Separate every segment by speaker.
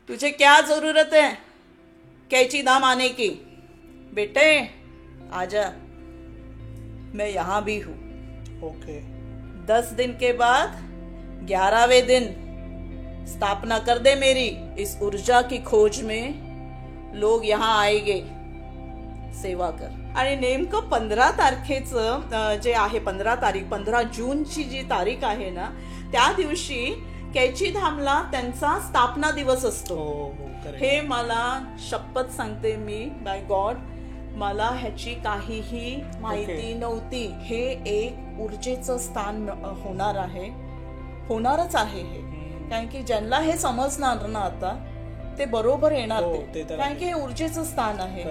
Speaker 1: तुझे क्या जरूरत है कैची धाम आने की? बेटे आजा, मैं यहाँ भी हूँ।
Speaker 2: ओके
Speaker 1: 10 दिन के बाद 11वें दिन स्थापना कर दे मेरी इस ऊर्जा की खोज में लोग यहाँ आएगे सेवा कर. आणि नेमकं 15 तारखेचं जे आहे 15 जूनची जी तारीख आहे ना, त्या दिवशी कैची धामला त्यांचा स्थापना दिवस असतो. हे मला शपथ सांगते मी, बाय गॉड, मला ह्याची काहीही माहिती नव्हती. हे एक ऊर्जेचं स्थान होणारच आहे हे. कारण की ज्यांना हे समजणार ना आता ते बरोबर येणार ते, कारण की हे ऊर्जेचं स्थान आहे.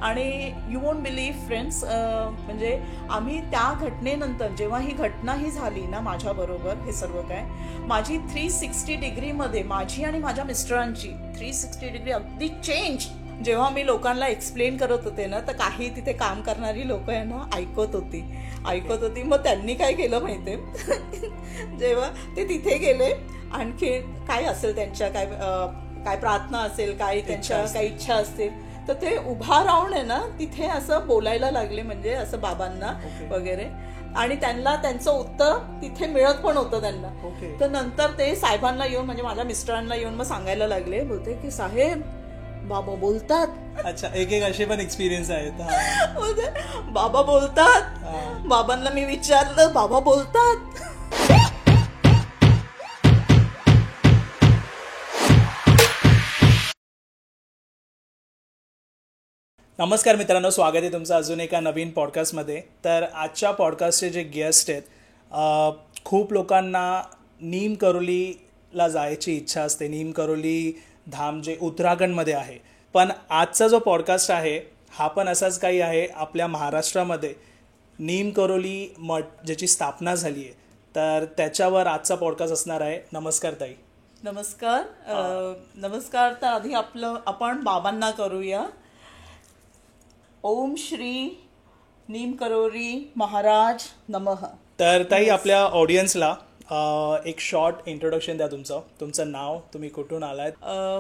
Speaker 1: आणि यू वोंट बिलीव्ह फ्रेंड्स, म्हणजे आम्ही त्या घटनेनंतर जेव्हा ही घटना ही झाली ना माझ्या बरोबर, हे सर्व काय माझी 360 डिग्रीमध्ये माझी आणि माझ्या मिस्टरांची 360 डिग्री अगदी चेंज. जेव्हा मी लोकांना एक्सप्लेन करत होते ना, तर काही तिथे काम करणारी लोक आहे ना ऐकत होती. मग त्यांनी काय केलं माहितीये, जेव्हा ते तिथे गेले, आणखी काय असेल त्यांच्या काय प्रार्थना असेल, काय त्यांच्या काही इच्छा असतील, तर ते उभा राहून आहे ना तिथे असं बोलायला लागले, म्हणजे असं बाबांना वगैरे. आणि त्यांना त्यांचं उत्तर तिथे मिळत पण होतं त्यांना. तर नंतर ते साहेबांना येऊन, म्हणजे माझ्या मिस्टरांना येऊन मग सांगायला लागले, बोलते की साहेब बाबा बोलतात.
Speaker 2: अच्छा, एक असे पण एक्सपिरियन्स आहेत.
Speaker 1: बाबा बोलतात. बाबांना मी विचारलं, बाबा बोलतात.
Speaker 2: नमस्कार मित्रांनो, स्वागत आहे तुमचं अजून एका नवीन पॉडकास्टमध्ये. तर आजच्या पॉडकास्टचे जे गेस्ट आहेत, खूप लोकांना नीम करोलीला जायची इच्छा असते. नीम करोली धाम जे उत्तराखंडमध्ये आहे. पण आजचा जो पॉडकास्ट आहे हा पण असाच काही आहे आपल्या महाराष्ट्रामध्ये, नीम करोली मठ ज्याची स्थापना झाली आहे. तर त्याच्यावर आजचा पॉडकास्ट असणार आहे. नमस्कार ताई.
Speaker 1: नमस्कार. तर आधी आपण बाबांना करूया. ओम श्री नीम करोली महाराज नमः.
Speaker 2: तर ताई, आपल्या ऑडियन्सला एक शॉर्ट इंट्रोडक्शन द्या. तुमचं नाव, तुम्ही कुठून आलात?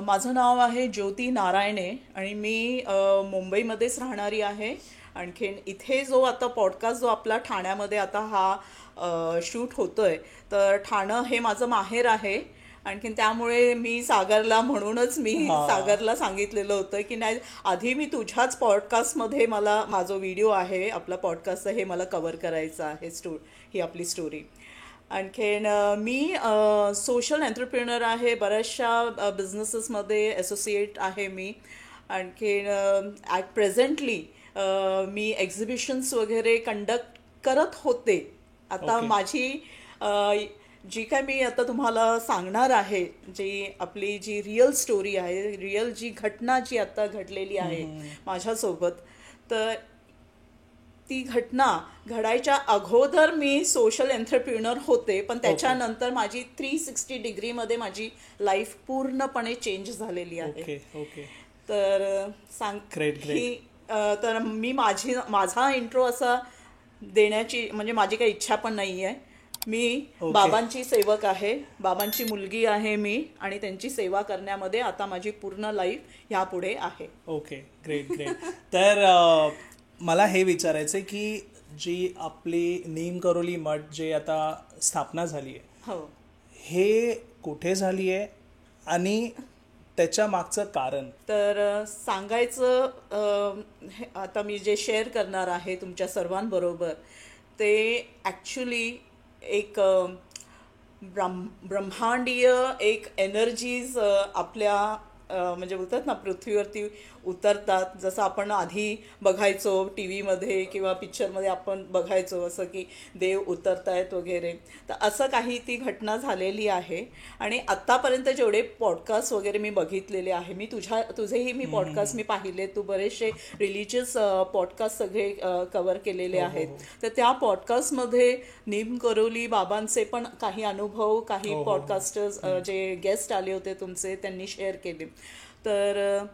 Speaker 1: माझं नाव आहे ज्योती नारायणे आणि मी मुंबईमध्येच राहणारी आहे. आणखीन इथे जो आता पॉडकास्ट जो आपला ठाण्यामध्ये आता हा शूट होतोय, तर ठाणं हे माझं माहेर आहे. आणखीन त्यामुळे मी सागरला सागरला सांगितलेलं होतं की नाही, आधी मी तुझ्याच पॉडकास्टमध्ये मला हा जो व्हिडिओ आहे आपला पॉडकास्ट हे मला कव्हर करायचं आहे, ही आपली स्टोरी. आणखीन मी सोशल एंटरप्रेन्युअर आहे. बऱ्याचशा बिझनेसेसमध्ये असोसिएट आहे मी. आणखीन ॲट प्रेझेंटली मी एक्झिबिशन्स वगैरे कंडक्ट करत होते. आता माझी जी काय मी आता तुम्हाला सांगणार आहे, आपली जी रिअल स्टोरी आहे, रिअल जी घटना जी आता घडलेली आहे माझ्यासोबत, तर ती घटना घडायच्या अगोदर मी सोशल एंटरप्रेन्युअर होते. पण त्याच्यानंतर माझी 360 डिग्रीमध्ये माझी लाईफ पूर्णपणे चेंज झालेली आहे. तर तर मी माझा इंट्रो असा देण्याची, म्हणजे माझी काही इच्छा पण नाही आहे. मी बाबांची सेवक आहे, बाबांची मुलगी आहे मी, आणि त्यांची सेवा करण्यामध्ये आता माझी पूर्ण लाईफ ह्यापुढे आहे.
Speaker 2: Okay, great. तर मला हे विचारायचं आहे की जी आपली नीम करोली मठ जे आता स्थापना झाली आहे, हे कुठे झाली आहे आणि त्याच्या मागचं कारण?
Speaker 1: तर सांगायचं आता मी जे शेअर करणार आहे तुमच्या सर्वांबरोबर, ते ॲक्च्युली एक ब्रह्मांडीय एक एनर्जीज आपल्या म्हणजे बोलतात ना पृथ्वीवरती उतरतात. जसं आपण आधी बघायचो टी व्हीमध्ये किंवा पिक्चरमध्ये आपण बघायचो असं की देव उतरतायत वगैरे, तर असं काही ती घटना झालेली आहे. आणि आत्तापर्यंत जेवढे पॉडकास्ट वगैरे मी बघितलेले आहे, तुझेही मी पॉडकास्ट मी पाहिले, तू बरेचसे रिलिजियस पॉडकास्ट सगळे कव्हर केलेले आहेत. तर त्या पॉडकास्टमध्ये नीम करोली बाबांचे पण काही अनुभव, काही पॉडकास्टर्स जे गेस्ट आले होते तुमचे, त्यांनी शेअर केले. तर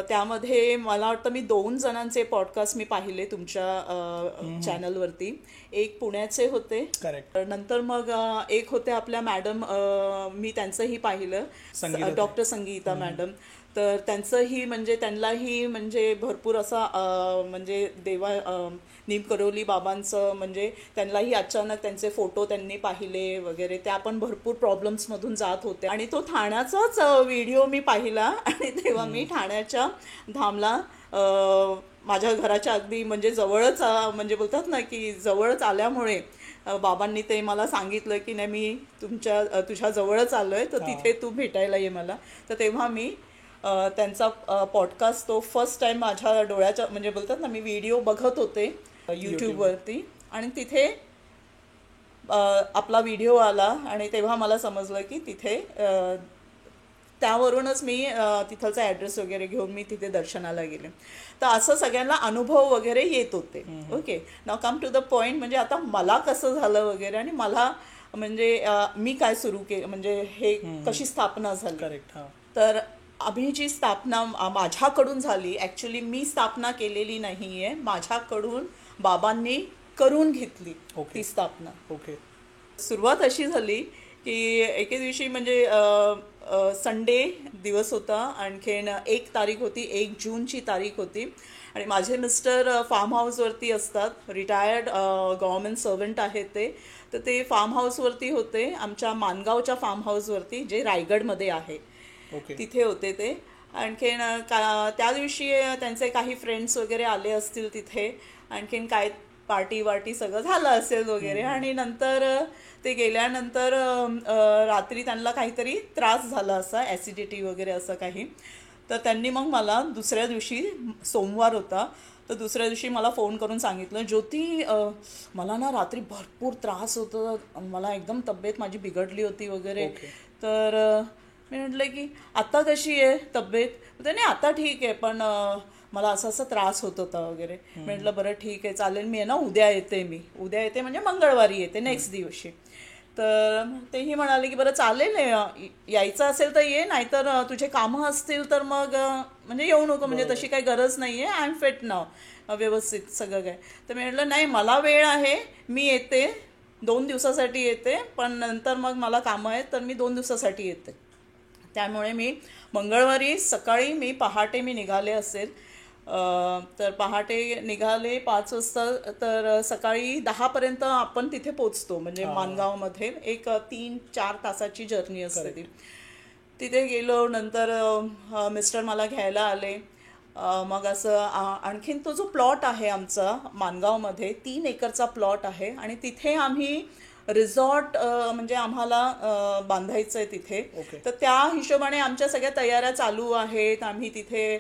Speaker 1: त्यामध्ये मला वाटतं मी 2 जणांचे पॉडकास्ट मी पाहिले तुमच्या चॅनलवरती. एक पुण्याचे होते,
Speaker 2: करेक्ट.
Speaker 1: नंतर मग एक होते आपल्या मॅडम, मी त्यांचंही पाहिलं, डॉक्टर संगीता मॅडम. तर त्यांचंही म्हणजे त्यांनाही म्हणजे भरपूर असा म्हणजे नीम करोली बाबांचं म्हणजे त्यांनाही अचानक त्यांचे फोटो त्यांनी पाहिले वगैरे. त्या पण भरपूर प्रॉब्लेम्समधून जात होते आणि तो ठाण्याचाच व्हिडिओ मी पाहिला आणि तेव्हा मी ठाण्याच्या धामला माझ्या घराच्या अगदी म्हणजे जवळच म्हणजे बोलतात ना की जवळच आल्यामुळे बाबांनी ते मला सांगितलं की नाही मी तुझ्या जवळच आलोय तर तिथे तू भेटायला ये मला. तर तेव्हा मी त्यांचा पॉडकास्ट तो फर्स्ट टाइम माझ्या डोळ्याच्या म्हणजे बोलतात ना मी व्हिडिओ बघत होते यूट्यूबवरती आणि तिथे आपला व्हिडिओ आला आणि तेव्हा मला समजलं की तिथे त्यावरूनच मी तिथलचा ॲड्रेस वगैरे घेऊन मी तिथे दर्शनाला गेले. तर असं सगळ्यांना अनुभव वगैरे येत होते. Okay, now come to the point. म्हणजे आता मला कसं झालं वगैरे आणि मला म्हणजे मी काय सुरू केलं म्हणजे हे कशी स्थापना झाली.
Speaker 2: करेक्ट.
Speaker 1: तर आम्ही जी स्थापना माझ्याकडून झाली, ॲक्च्युली मी स्थापना केलेली नाही आहे, माझ्याकडून बाबांनी करून घेतली ती स्थापना.
Speaker 2: ओके.
Speaker 1: सुरुवात अशी झाली की एके दिवशी म्हणजे संडे दिवस होता, आणखीन 1 तारीख होती, 1 जूनची तारीख होती आणि माझे मिस्टर फार्म हाऊसवरती असतात, रिटायर्ड गव्हर्नमेंट सर्वंट आहेत ते. तर ते फार्म हाऊसवरती होते, आमच्या मानगावच्या फार्म हाऊसवरती जे रायगडमध्ये आहे. तिथे होते ते. आणखीन त्या दिवशी त्यांचे काही फ्रेंड्स वगैरे आले असतील तिथे, आणखीन काय पार्टी सगळं झालं असेल वगैरे. आणि नंतर ते गेल्यानंतर रात्री त्यांना काहीतरी त्रास झाला असा, ॲसिडिटी वगैरे असं काही. तर त्यांनी मग मला दुसऱ्या दिवशी, सोमवार होता, तर दुसऱ्या दिवशी मला फोन करून सांगितलं, ज्योती मला ना रात्री भरपूर त्रास होतो, मला एकदम तब्येत माझी बिघडली होती वगैरे. तर मी म्हटलं की आता कशी आहे तब्येत. तर नाही आता ठीक आहे, पण मला असा त्रास होत होता वगैरे. म्हटलं बरं ठीक आहे चालेल, मी आहे ना उद्या येते म्हणजे मंगळवारी येते, नेक्स्ट दिवशी. तर तेही म्हणाले की बरं चालेल, यायचं असेल तर ये, नाहीतर तुझे कामं असतील तर मग म्हणजे येऊ नको, म्हणजे तशी काही गरज नाही आहे, आय एम फिट नाव, व्यवस्थित सगळं काय. तर मी म्हटलं नाही मला वेळ आहे, मी येते, 2 दिवसासाठी येते, पण नंतर मग मला कामं आहेत तर मी 2 दिवसासाठी येते. त्यामुळे मी मंगळवारी सकाळी पहाटे निघाले असेल, तर पहाटे निघाले 5 वाजता, तर सकाळी 10पर्यंत आपण तिथे पोचतो. म्हणजे मानगावमध्ये एक 3-4 तासाची जर्नी असते ती. तिथे गेलो, नंतर मिस्टर मला घ्यायला आले. मग असं आणखीन तो जो प्लॉट आहे आमचा मानगावमध्ये 3 एकरचा प्लॉट आहे आणि तिथे आम्ही रिसॉर्ट म्हणजे आम्हाला बांधायचं आहे तिथे. तर त्या हिशोबाने आमच्या सगळ्या तयाऱ्या चालू आहेत. आम्ही तिथे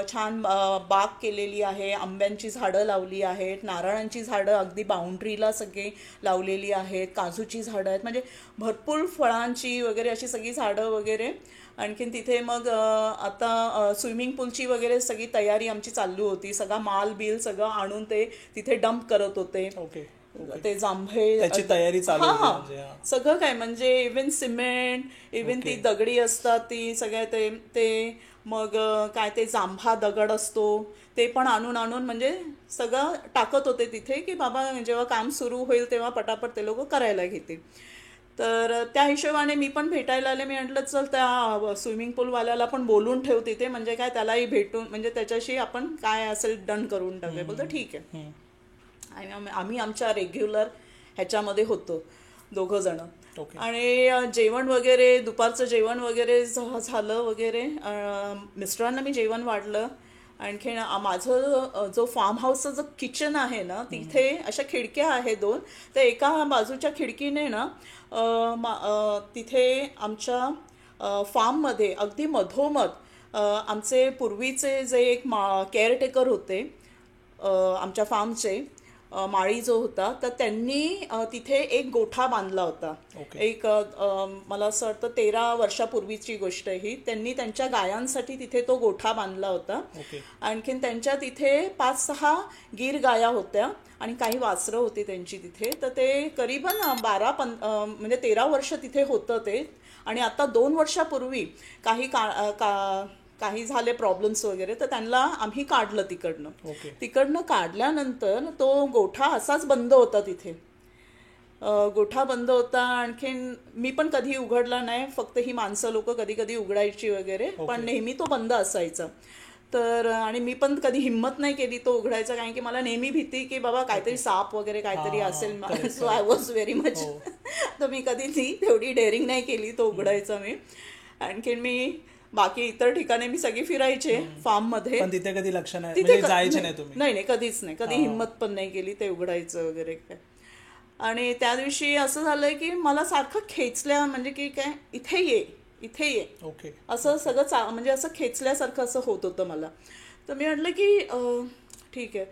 Speaker 1: छान बाग केलेली आहे, आंब्यांची झाडं लावली आहेत, नारळांची झाडं अगदी बाउंड्रीला सगळी लावलेली आहेत, काजूची झाडं आहेत, म्हणजे भरपूर फळांची वगैरे अशी सगळी झाडं वगैरे. आणखीन तिथे मग आता स्विमिंग पूलची वगैरे सगळी तयारी आमची चालू होती. सगळा माल बिल सगळं आणून ते तिथे डंप करत होते. ते जांभळे
Speaker 2: त्याची तयारी चालू होती,
Speaker 1: सगळं काय म्हणजे इव्हन सिमेंट, इव्हन ती दगडी असतात ती सगळ्या ते मग काय ते जांभा दगड असतो ते पण आणून म्हणजे सगळं टाकत होते तिथे की बाबा जेव्हा काम सुरू होईल तेव्हा पटापट ते लोक करायला घेतील. तर त्या हिशोबाने मी पण भेटायला आले. मी म्हटलं चल त्या स्विमिंग पूलवाल्याला पण बोलून ठेव तिथे, म्हणजे काय त्यालाही भेटून म्हणजे त्याच्याशी आपण काय असेल डन करून टाकूया. बोलतो ठीक आहे. आणि आम्ही आमच्या रेग्युलर ह्याच्यामध्ये होतो 2 जण. आणि जेवण वगैरे दुपारचं जेवण वगैरे झालं वगैरे. मिस्टरांना मी जेवण वाढलं. आणखीन माझं जो फार्म हाऊसचं जो किचन आहे ना तिथे अशा खिडक्या आहे 2. तर एका बाजूच्या खिडकीने ना तिथे आमच्या फार्ममध्ये अगदी मधोमध आमचे पूर्वीचे जे एक केअरटेकर होते आमच्या फार्मचे, माळी जो होता, तर त्यांनी तिथे एक गोठा बांधला होता. एक मला असं वाटतं 13 वर्षापूर्वीची गोष्ट ही. त्यांनी त्यांच्या गायांसाठी तिथे तो गोठा बांधला होता. आणखीन त्यांच्या तिथे 5-6 गीर गाया होत्या आणि काही वासरं होती त्यांची तिथे. तर ते करीबन 13 वर्ष तिथे होतं ते. आणि आता 2 वर्षापूर्वी काही काही झाले प्रॉब्लेम्स वगैरे, तर त्यांना आम्ही काढलं तिकडनं.
Speaker 2: ओके.
Speaker 1: तिकडनं काढल्यानंतर तो गोठा असाच बंद होता तिथे. गोठा बंद होता. आणखीन मी पण कधी उघडला नाही, फक्त ही माणसं लोक कधी कधी उघडायची वगैरे, पण नेहमी तो बंद असायचा. तर आणि मी पण कधी हिंमत नाही केली तो उघडायचा, कारण की मला नेहमी भीती की बाबा काहीतरी साप वगैरे काहीतरी असेल. So I was very much, तर मी कधी तेवढी डेअरिंग नाही केली तो उघडायचा मी. आणखीन मी बाकी इतर ठिकाणी मी सगळी फिरायचे फार्म मध्ये,
Speaker 2: पण तिथे कधी लक्ष नाही, म्हणजे जायचे नाही तुम्ही?
Speaker 1: नाही, कधीच नाही, कधी हिंमत पण नाही केली ते उघडायचं वगैरे काय. आणि त्या दिवशी असं झालंय की मला सारखं खेचल्या, म्हणजे की काय इथे ये इथे ये,
Speaker 2: ओके,
Speaker 1: असं सगळं म्हणजे असं खेचल्यासारखं असं होत होतं मला. तर मी म्हटलं की ठीक आहे.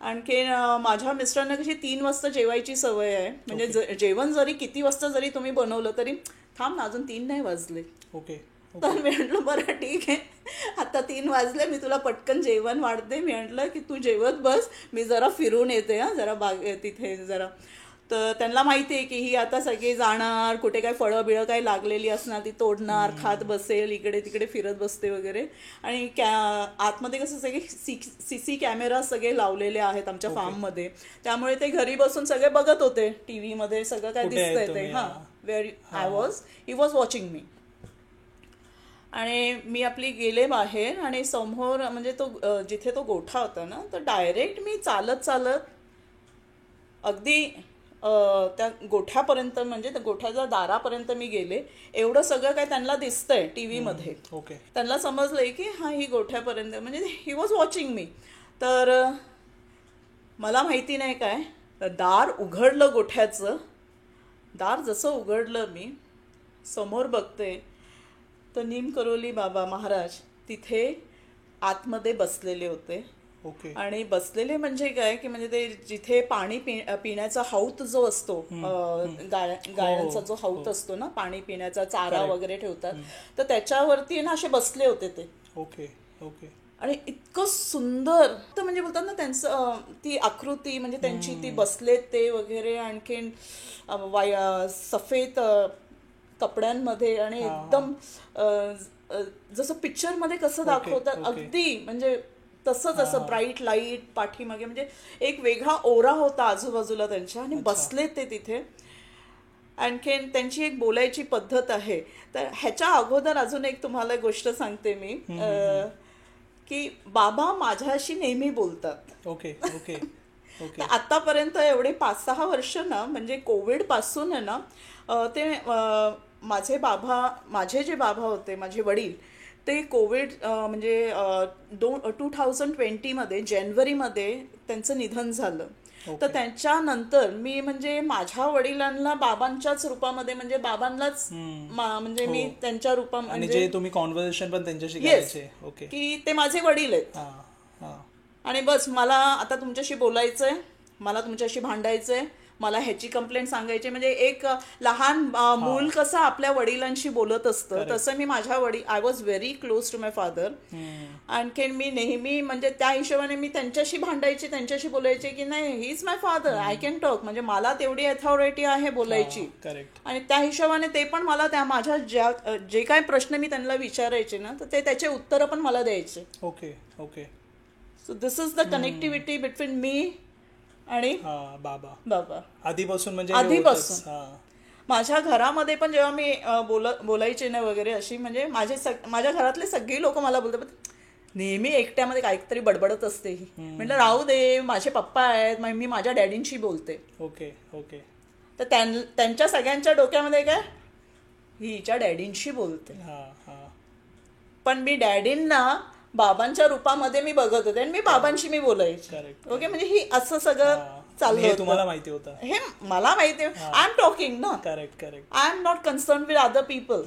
Speaker 1: आणखी माझ्या मिस्टरांना कशी 3 वाजता जेवायची सवय आहे, म्हणजे जेवण जरी किती वाजता जरी तुम्ही बनवलं तरी थांब ना अजून 3 नाही वाजले.
Speaker 2: ओके.
Speaker 1: तर मी म्हटलं बरं ठीक आहे, आता 3 वाजले, मी तुला पटकन जेवण वाढते. मी म्हटलं की तू जेवत बस, मी जरा फिरून येते जरा तिथे जरा. तर त्यांना माहिती आहे की ही आता सगळी जाणार, कुठे काय फळं बिळं काही लागलेली असणार ती तोडणार, खात बसेल, इकडे तिकडे फिरत बसते वगैरे. आणि आतमध्ये कसं सगळे सीसी कॅमेरा सगळे लावलेले आहेत आमच्या फार्ममध्ये, त्यामुळे ते घरी बसून सगळे बघत होते टीव्ही मध्ये सगळं काय दिसतंय ते. ही वॉज वॉचिंग मी. आणि मी आपली गेले बाहेर, आणि समोर म्हणजे तो जिथे तो गोठा होता ना, तर डायरेक्ट मी चालत चालत अगदी त्या गोठ्यापर्यंत, म्हणजे त्या गोठ्याच्या दारापर्यंत मी गेले. एवढं सगळं काय त्यांना दिसतंय टीव्ही मध्ये.
Speaker 2: ओके.
Speaker 1: त्यांना समजलंय की हा ही गोठ्यापर्यंत, म्हणजे ही वॉज वॉचिंग मी. तर मला माहिती नाही काय, दार उघडलं, गोठ्याचं दार जसं उघडलं मी समोर बघते तर नीम करोली बाबा महाराज तिथे आतमध्ये बसलेले होते.
Speaker 2: ओके.
Speaker 1: आणि बसलेले म्हणजे काय की म्हणजे ते जिथे पाणी पिण्याचा हौत जो असतो, गायांचा जो हौत असतो ना, पाणी पिण्याचा चारा वगैरे ठेवतात, तर त्याच्यावरती ना असे बसले होते ते.
Speaker 2: ओके. ओके.
Speaker 1: आणि इतकं सुंदर, तर म्हणजे बोलतात ना त्यांचं ती आकृती, म्हणजे त्यांची ती बसलेत ते वगैरे. आणखीन सफेद कपड्यांमध्ये, आणि एकदम जसं पिक्चर मध्ये कसं दाखवतात अगदी, म्हणजे तसंच असं ब्राईट लाईट पाठीमागे, म्हणजे एक वेगळा ओरा होता आजूबाजूला त्यांच्या. आणि बसले ते तिथे. आणखीन त्यांची एक बोलायची पद्धत आहे. तर ह्याच्या अगोदर अजून एक तुम्हाला गोष्ट सांगते मी, की बाबा माझ्याशी नेहमी बोलतात.
Speaker 2: ओके. ओके. ओके.
Speaker 1: आतापर्यंत एवढे 5-6 वर्ष ना, म्हणजे कोविड पासून आहे ना, ते माझे जे बाबा होते, माझे वडील, ते कोविड म्हणजे 2020 मध्ये जानेवारीमध्ये त्यांचं निधन झालं. तर त्याच्यानंतर मी म्हणजे माझ्या वडिलांना बाबांच्याच रूपामध्ये, म्हणजे बाबांनाच म्हणजे मी त्यांच्या रूपामध्ये,
Speaker 2: आणि जे तुम्ही कॉन्व्हर्सेशन पण त्यांच्याशी करायचे. ओके.
Speaker 1: की ते माझे वडील आहेत. आणि बस मला आता तुमच्याशी बोलायचंय, मला तुमच्याशी भांडायचंय, मला ह्याची कंप्लेंट सांगायची. म्हणजे एक लहान मूल कसं आपल्या वडिलांशी बोलत असतं, तसं मी माझ्या I was very close to my father. आणखीन मी नेहमी म्हणजे त्या हिशोबाने मी त्यांच्याशी भांडायची, त्यांच्याशी बोलायचे की नाही, he is my father, I can talk, म्हणजे मला तेवढी अथॉरिटी आहे बोलायची. आणि त्या हिशोबाने ते पण मला त्या माझ्या जे काय प्रश्न मी त्यांना विचारायचे ना, तर ते त्याचे उत्तर पण मला द्यायचे.
Speaker 2: Okay. Okay.
Speaker 1: So this is the connectivity between me आणि बाबा.
Speaker 2: आधीपासून, म्हणजे
Speaker 1: आधीपासून माझ्या घरामध्ये पण जेव्हा मी बोलायचे ना वगैरे अशी, म्हणजे माझ्या घरातले सगळी लोक मला बोलतात, नेहमी एकट्यामध्ये काहीतरी बडबडत असते ही. म्हटलं राहू दे, माझे पप्पा आहेत, मी माझ्या डॅडींशी बोलते.
Speaker 2: ओके. ओके.
Speaker 1: तर त्यांच्या सगळ्यांच्या डोक्यामध्ये काय, ही हिच्या डॅडींशी बोलते. पण मी डॅडींना बाबांच्या रूपामध्ये मी बघत होते, आणि मी बाबांशी मी बोलायचे. ओके. म्हणजे ही असं सगळं चाललं.
Speaker 2: तुम्हाला माहिती होतं हे?
Speaker 1: मला माहिती, आय एम टॉकिंग ना.
Speaker 2: Correct. Correct.
Speaker 1: I am not concern with other people.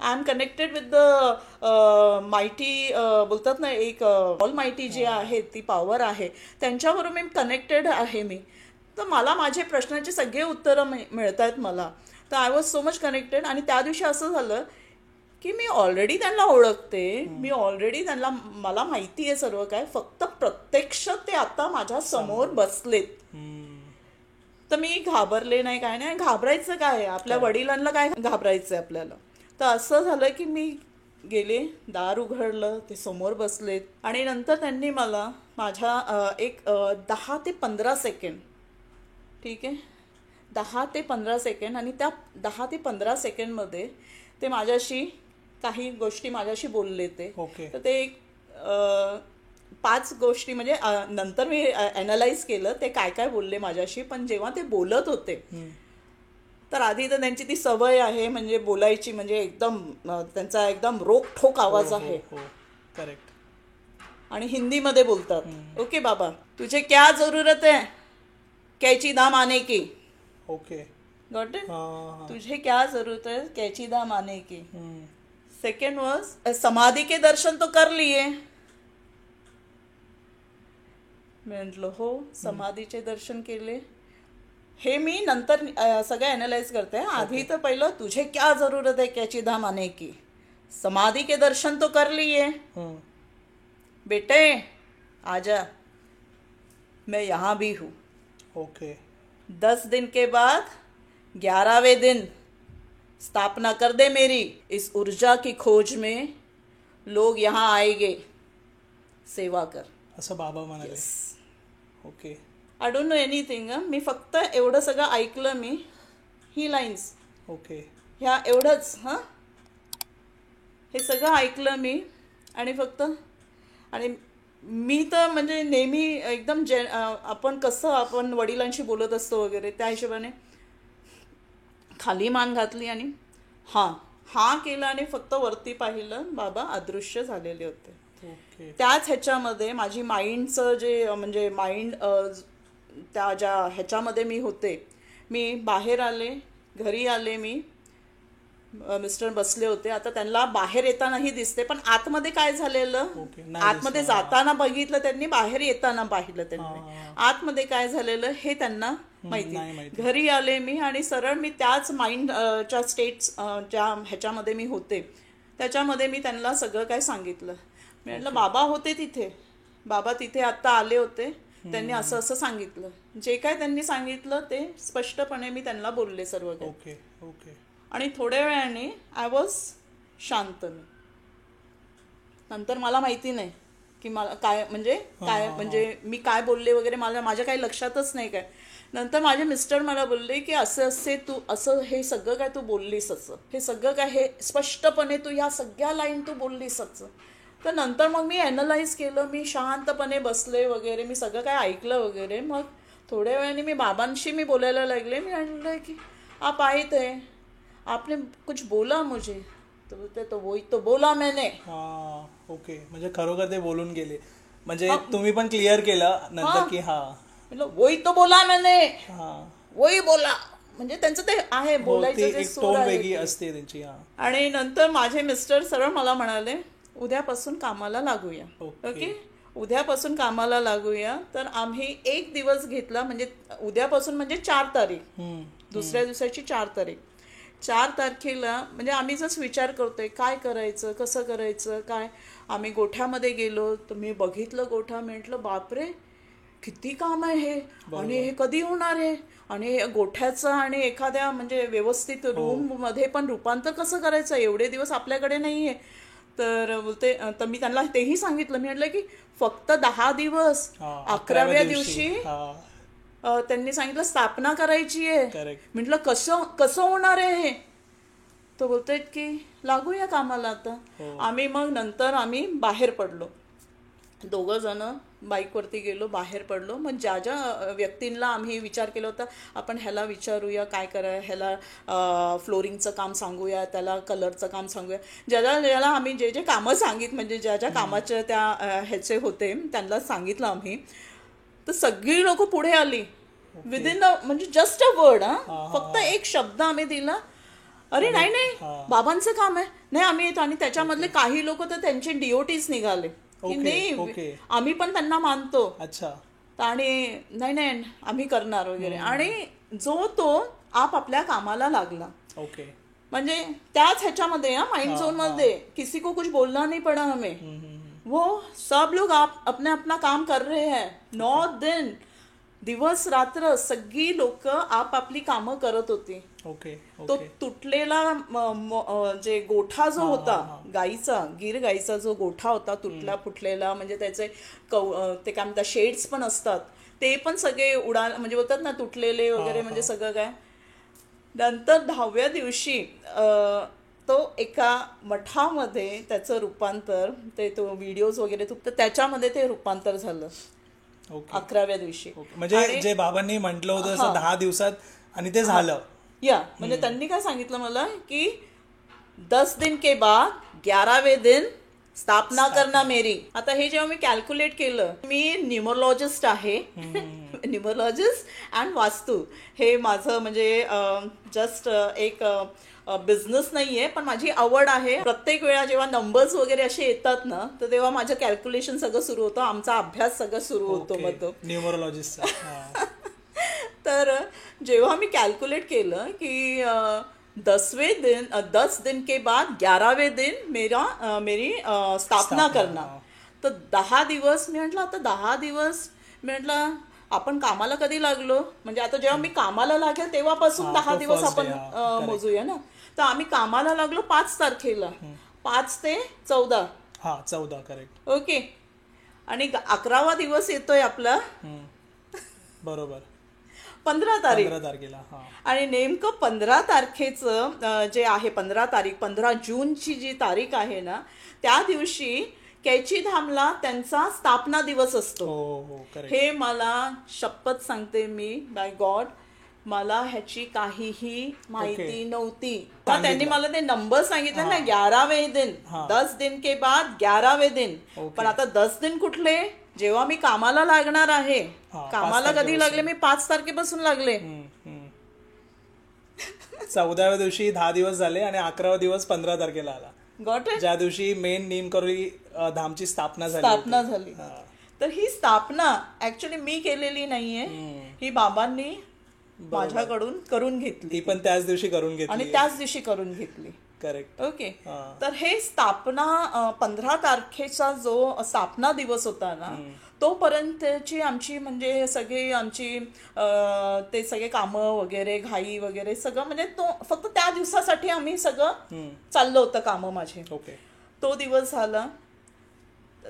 Speaker 1: I am connected with the mighty, बोलतात ना एक ऑल मायटी जे आहे, ती पॉवर आहे, त्यांच्याबरोबर मी कनेक्टेड आहे मी. तर मला माझे प्रश्नाचे सगळे उत्तरं मिळत आहेत मला. तर I was so much connected. आणि त्या दिवशी असं झालं की मी ऑलरेडी त्यांना ओळखते, मी ऑलरेडी त्यांना, मला माहिती आहे सर्व काय, फक्त प्रत्यक्ष ते आता माझ्या समोर बसलेत. तर मी घाबरले नाही, काय नाही, घाबरायचं काय, आपल्या वडिलांना काय घाबरायचं आपल्याला. तर असं झालं की मी गेले, दार उघडलं, ते समोर बसलेत आणि नंतर त्यांनी मला माझ्या एक 10 ते 15 सेकंड, ठीक आहे, 10 ते 15 सेकंड, आणि त्या 10 ते 15 सेकंडमध्ये ते माझ्याशी काही गोष्टी माझ्याशी बोलले ते.
Speaker 2: ओके.
Speaker 1: तर ते एक 5 गोष्टी म्हणजे नंतर मी ॲनालाइज केलं ते काय काय बोलले माझ्याशी. पण जेव्हा ते बोलत होते तर आधी तर त्यांची ती सवय आहे म्हणजे बोलायची, म्हणजे एकदम त्यांचा एकदम रोखठोक आवाज आहे
Speaker 2: करेक्ट,
Speaker 1: आणि हिंदीमध्ये बोलतात. ओके बाबा, तुझे क्या जरूरत है कैची दाम आने की.
Speaker 2: Okay,
Speaker 1: got it. तुझे क्या जरूरत है कैची दाम आने की. सेकंड वॉज समाधी के दर्शन तो कर लिए. म्हटलं हो, समाधीचे दर्शन केले. हे मी नंतर सगळं ॲनालाइज करते. आधी तर पहिलं तुझे क्या जरूरत है कैची दाम आने की, समाधी के दर्शन तो कर लिए. बेटे आजा, मैं यहाँ भी हूँ.
Speaker 2: ओके.
Speaker 1: 10 दिन के बाद 11वें दिन स्थापना कर दे मेरी. इस ऊर्जा की खोज में लोग यहाँ आएंगे, सेवा कर.
Speaker 2: असं बाबा म्हणाले. Okay.
Speaker 1: I don't know anything. मी फक्त एवढं सगळं ऐकलं, मी ही लाईन्स,
Speaker 2: ओके,
Speaker 1: ह्या एवढंच, हे सगळं ऐकलं मी. आणि फक्त, आणि मी तर म्हणजे नेहमी एकदम आपण कसं आपण वडिलांशी बोलत असतो वगैरे त्या हिशोबाने खाली मान घातली आणि हा केलं आणि फक्त वरती पाहिलं. बाबा अदृश्य झालेले होते. त्याच ह्याच्यामध्ये माझी माइंडचं जे म्हणजे माइंड त्या ज्या ह्याच्यामध्ये मी होते, मी बाहेर आले, घरी आले, मी मिस्टर बसले होते. आता त्यांना बाहेर येतानाही दिसते, पण आतमध्ये काय झालेलं, आतमध्ये जाताना बघितलं त्यांनी, बाहेर येताना पाहिलं त्यांनी. आतमध्ये काय झालेलं हे त्यांना माहिती. घरी आले मी आणि सरळ मी त्याच माइंडच्या स्टेट्स ज्या ह्याच्यामध्ये मी होते त्याच्यामध्ये मी त्यांना सगळं काय सांगितलं. मी म्हटलं बाबा होते तिथे, बाबा तिथे आत्ता आले होते, त्यांनी असं असं सांगितलं. जे काय त्यांनी सांगितलं ते स्पष्टपणे मी त्यांना बोलले सर्व काही.
Speaker 2: ओके. ओके.
Speaker 1: आणि थोड्या वेळाने आय वॉज शांत. मी नंतर मला माहिती नाही की मला काय म्हणजे मी काय बोलले वगैरे, माझ्या काही लक्षातच नाही काय. नंतर माझे मिस्टर मला बोलले की तू असं हे सगळं काय तू बोललीस, असं हे सगळं काय हे स्पष्टपणे तू ह्या सगळ्या लाईन तू बोललीस असं. तर नंतर मग मी ॲनालाइज केलं, मी शांतपणे बसले वगैरे, मी सगळं काय ऐकलं वगैरे. मग थोड्या वेळाने मी बाबांशी मी बोलायला लागले. मी म्हणलं की आप आए थे, आपने कुछ बोला मुझे, तो बोलते तो वही तो बोला मैंने.
Speaker 2: ओके. म्हणजे खरोखर ते बोलून गेले, म्हणजे तुम्ही पण क्लिअर केलं नंतर की
Speaker 1: मतलब वही तो बोला मैंने, वही बोला. म्हणजे त्यांचं ते आहे बोलायचं
Speaker 2: टोन वेगळी असते त्यांची.
Speaker 1: आणि नंतर माझे मिस्टर सरळ मला म्हणाले उद्यापासून कामाला लागूया. ओके, उद्यापासून कामाला लागूया. तर आम्ही एक दिवस घेतला, म्हणजे उद्यापासून म्हणजे 4 तारीख, दुसऱ्या दिवसाची 4 तारीख. 4 तारखेला म्हणजे आम्ही जस्ट विचार करतोय काय करायचं, कसं करायचं काय. आम्ही गोठ्यामध्ये गेलो तर मी बघितलं गोठा, म्हटलं बापरे किती काम आहे हे, आणि हे कधी होणार आहे, आणि गोठ्याचं आणि एखाद्या म्हणजे व्यवस्थित रूम मध्ये पण रूपांतर कसं करायचं, एवढे दिवस आपल्याकडे नाहीये. तर बोलते, तर मी त्यांना तेही सांगितलं. मी म्हटलं की फक्त 10 दिवस, 11व्या दिवशी त्यांनी सांगितलं स्थापना करायची आहे. म्हटलं कसं होणार आहे हे. तो बोलतोय की लागूया कामाला आता. आम्ही मग नंतर आम्ही बाहेर पडलो, 2 जण बाईकवरती गेलो, बाहेर पडलो. मग ज्या ज्या व्यक्तींना आम्ही विचार केला होता आपण ह्याला विचारूया काय करा, ह्याला फ्लोरिंगचं काम सांगूया, त्याला कलरचं काम सांगूया, ज्याला आम्ही जे जे कामं सांगितलं, म्हणजे ज्या ज्या कामाच्या त्या ह्याचे होते त्यांना सांगितलं आम्ही. तर सगळी लोक पुढे आली विदिन म्हणजे जस्ट अ वर्ड. फक्त एक शब्द आम्ही दिला, अरे नाही बाबांचं काम आहे, नाही आम्ही येतो. आणि त्याच्यामधले काही लोक तर त्यांचे DOTs निघाले की नाही आम्ही पण त्यांना मानतो. अच्छा. आणि नाही आम्ही करणार वगैरे. आणि जो तो आपल्या कामाला लागला.
Speaker 2: ओके.
Speaker 1: म्हणजे त्याच ह्याच्यामध्ये माइंड झोन मध्ये किसी को कुछ बोलना नहीं पड़ा हमें. वो सब लोग अपना अपना काम कर रहे हैं. 9 दिन दिवस रात्र सगळी लोक आपापली कामं करत होती.
Speaker 2: ओके
Speaker 1: तो
Speaker 2: ओके.
Speaker 1: तुटलेला जे गोठा जो होता गाईचा, गीर गाईचा जो गोठा होता तुटला फुटलेला, म्हणजे त्याचे ते काय म्हणतात शेड्स पण असतात, ते पण सगळे म्हणजे बोलतात ना तुटलेले वगैरे, म्हणजे सगळं काय. नंतर 10व्या दिवशी तो एका मठामध्ये त्याचं रूपांतर, तो व्हिडिओज वगैरे तर त्याच्यामध्ये ते रूपांतर झालं
Speaker 2: ओके
Speaker 1: 11व्या दिवशी.
Speaker 2: म्हणजे जे बाबांनी म्हटलं होतं असं 10 दिवसात आणि ते झालं.
Speaker 1: म्हणजे त्यांनी काय सांगितलं मला की 10 दिन के बाद 11वें दिन स्थापना करना मेरी. आता हे जेव्हा मी कॅल्क्युलेट केलं, मी न्यूमरोलॉजिस्ट आहे, न्यूमरोलॉजिस्ट अँड वास्तू हे माझं म्हणजे जस्ट एक बिझनेस नाहीये, पण माझी आवड आहे. प्रत्येक वेळा जेव्हा नंबर्स वगैरे असे येतात ना, तर तेव्हा माझं कॅल्क्युलेशन सगळं सुरू होतं, आमचा अभ्यास सगळं सुरू होतो. मग तो
Speaker 2: न्यूमरोलॉजिस्ट.
Speaker 1: तर जेव्हा मी कॅल्क्युलेट केलं की 10 दिन के बाद 11वें दिन मेरी स्थापना करना, तर 10 दिवस मी म्हटलं आता 10 दिवस म्हटलं आपण कामाला कधी लागलो, म्हणजे आता जेव्हा मी कामाला लागेल तेव्हापासून 10 दिवस आपण मोजूया ना. तर आम्ही कामाला लागलो 5 तारखेला, 5 ते 14.
Speaker 2: 14 करेक्ट.
Speaker 1: ओके. आणि 11वा दिवस येतोय आपला,
Speaker 2: बरोबर
Speaker 1: 15
Speaker 2: तारखेला.
Speaker 1: आणि नेमकं 15 तारखेचं जे आहे 15 जूनची जी तारीख आहे ना, त्या दिवशी कैची धामला त्यांचा स्थापना दिवस असतो. हे मला शपथ सांगते मी, बाय गॉड, मला ह्याची काहीही माहिती नव्हती. त्यांनी मला ते नंबर सांगितले ना, 11वें दिन, 10 दिन के बाद 11वें दिन. पण आता 10 दिन कुठले, जेव्हा मी कामाला लागणार आहे, कामाला कधी लागले, मी 5 तारखेपासून लागले.
Speaker 2: 14व्या दिवशी 10 दिवस झाले आणि 11वा दिवस 15 तारखेला आला, ज्या दिवशी मेन नीमकरोली धामची स्थापना झाली.
Speaker 1: तर ही स्थापना ऍक्च्युली मी केलेली नाहीये, ही बाबांनी माझ्याकडून करून घेतली.
Speaker 2: ती पण त्याच दिवशी करून घेतली
Speaker 1: आणि त्याच दिवशी करून घेतली.
Speaker 2: करेक्ट.
Speaker 1: ओके. तर हे स्थापना 15 तारखेचा जो स्थापना दिवस होता ना, तोपर्यंतची आमची म्हणजे सगळी आमची ते सगळे कामं वगैरे, घाई वगैरे सगळं, म्हणजे तो फक्त त्या दिवसासाठी आम्ही सगळं चाललं होतं कामं माझे.
Speaker 2: ओके.
Speaker 1: तो दिवस झाला,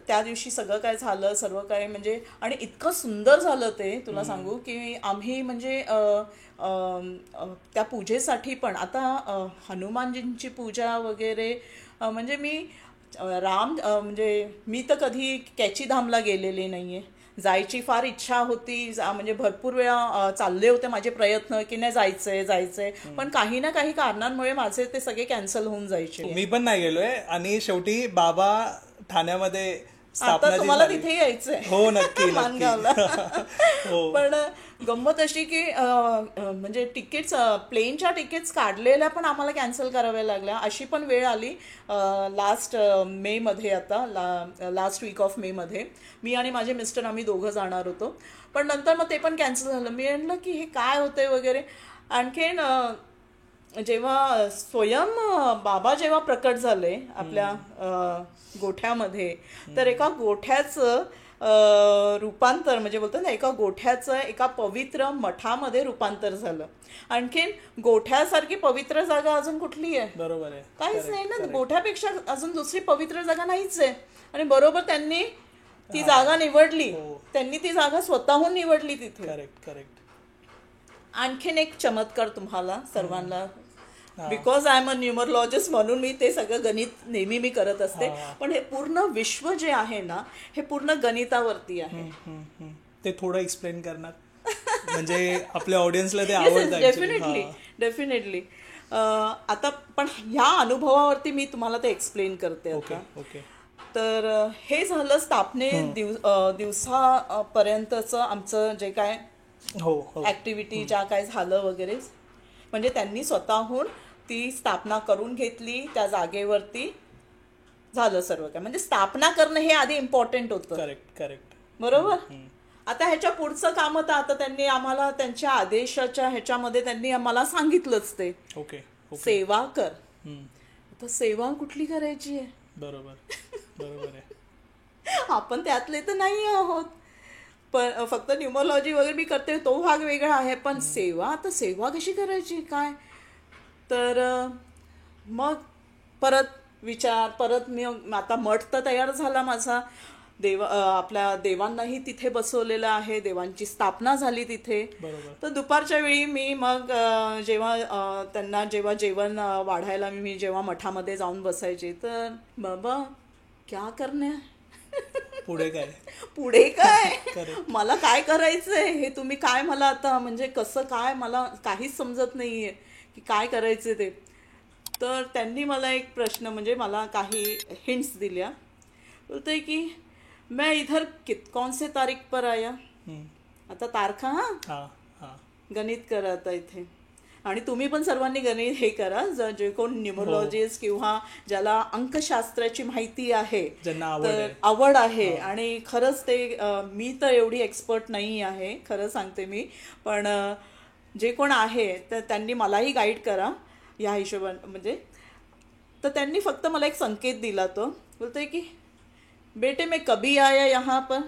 Speaker 1: त्या दिवशी सगळं काय झालं, सर्व काय म्हणजे, आणि इतकं सुंदर झालं ते तुला सांगू की आम्ही म्हणजे त्या पूजेसाठी पण आता हनुमानजींची पूजा वगैरे, म्हणजे मी म्हणजे मी तर कधी कैची धामला गेलेली नाहीये. जायची फार इच्छा होती, म्हणजे भरपूर वेळा चालले होते माझे प्रयत्न की नाही जायचंय, पण काही ना काही कारणांमुळे माझे ते सगळे कॅन्सल होऊन जायचे.
Speaker 2: मी पण नाही गेलोय, आणि शेवटी बाबा ठाण्यामध्ये
Speaker 1: आता तुम्हाला तिथे यायचंय.
Speaker 2: हो नक्की.
Speaker 1: पण गंमत अशी की म्हणजे तिकीट्स, प्लेनच्या तिकीट्स काढलेल्या पण आम्हाला कॅन्सल कराव्या लागल्या. अशी पण वेळ आली लास्ट मे मध्ये, आता लास्ट वीक ऑफ मे मध्ये मी आणि माझे मिस्टर आम्ही दोघं जाणार होतो, पण नंतर मग ते पण कॅन्सल झालं. मी म्हटलं की हे काय होतंय वगैरे. आणखीन जेव्हा स्वयं बाबा जेव्हा प्रकट झाले आपल्या गोठ्यामध्ये, तर एका गोठ्याचं रूपांतर, म्हणजे बोलतो ना, एका गोठ्याचं एका पवित्र मठामध्ये रूपांतर झालं. आणखीन गोठ्यासारखी पवित्र जागा अजून कुठली आहे?
Speaker 2: बरोबर आहे,
Speaker 1: काहीच नाही ना. गोठ्यापेक्षा अजून दुसरी पवित्र जागा नाहीच आहे. आणि बरोबर त्यांनी ती जागा निवडली, त्यांनी ती जागा स्वतःहून निवडली तिथे.
Speaker 2: Correct correct.
Speaker 1: आणखीन एक चमत्कार तुम्हाला सर्वांना, because I am a numerologist, म्हणून मी ते सगळं गणित नेहमी मी करत असते, पण हे पूर्ण विश्व जे आहे ना, हे पूर्ण गणितावरती आहे.
Speaker 2: ते थोडं एक्सप्लेन करणार म्हणजे आपल्या ऑडियन्सला ते आवडतं.
Speaker 1: डेफिनेटली. आता पण ह्या अनुभवावरती मी तुम्हाला ते एक्सप्लेन करते आता. तर हे झालं स्थापने दिवसापर्यंतचं आमचं जे काय ऍक्टिव्हिटी, ज्या काय झालं वगैरे, म्हणजे त्यांनी स्वतःहून ती स्थापना करून घेतली, त्या जागेवरती झालं सर्व काय. म्हणजे स्थापना करणं हे आधी इम्पॉर्टंट होतं.
Speaker 2: Correct correct.
Speaker 1: बरोबर. आता ह्याच्या पुढचं काम तर आता त्यांनी आम्हाला त्यांच्या आदेशाच्या ह्याच्यामध्ये त्यांनी आम्हाला सांगितलंच ते, सेवा कर. आता सेवा कुठली करायची आहे?
Speaker 2: बरोबर बरोबर आहे.
Speaker 1: आपण त्यातले तर नाही आहोत. फक्त न्यूमरोलॉजी वगैरे मी करते, तो भाग वेगळा आहे. पण सेवा, आता सेवा कशी करायची काय? तर मग परत मी आता मठ तर तयार झाला माझा. आपल्या देवांनाही तिथे बसवलेलं आहे, देवांची स्थापना झाली तिथे. तर दुपारच्या वेळी मी मग त्यांना जेव्हा जेवण वाढायला मी जेव्हा मठामध्ये जाऊन बसायचे, तर बाबा क्या करणे, पुढे काय मला काय करायचंय हे तुम्ही काय मला आता म्हणजे कसं काय मला काहीच समजत नाहीये की काय करायचं ते. तर त्यांनी मला एक प्रश्न म्हणजे मला काही हिंट्स दिल्या. बोलते की मैं इधर कौन से तारीख पर आया. आता तारखा गणित करा आता इथे, आणि तुम्ही पण सर्वांनी गणित हे करा, जे कोण न्यूमरोलॉजिस्ट किंवा ज्याला अंकशास्त्राची माहिती आहे, तर आवड आहे. आणि खरंच ते मी तर एवढी एक्सपर्ट नाही आहे, खरं सांगते मी, पण जे कोण आहे तर त्यांनी मलाही गाईड करा या हिशोबाने. म्हणजे तर त्यांनी फक्त मला एक संकेत दिला. तो बोलतोय की बेटे मैं कभी आया यहाँ पर.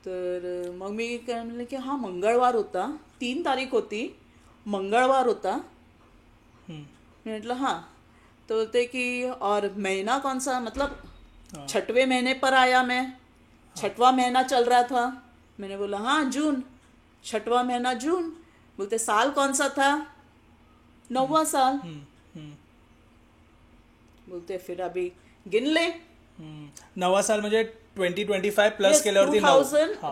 Speaker 1: तर मग मी काय म्हणलं की हा मंगळवार होता, 3 तारीख होती, मंगळवार होता. म्हटलं हाँ. तो बोलते कि और महीना कौन सा, मतलब 6वें महीने पर आया मैं, 6वां महीना चल रहा था. मैंने बोला हाँ जून, 6वां महीना जून. बोलते साल कौन सा था, 9वां साल. बोलते फिर अभी गिन ले.
Speaker 2: 9वां साल म्हणजे 2025 प्लस केल्यावरती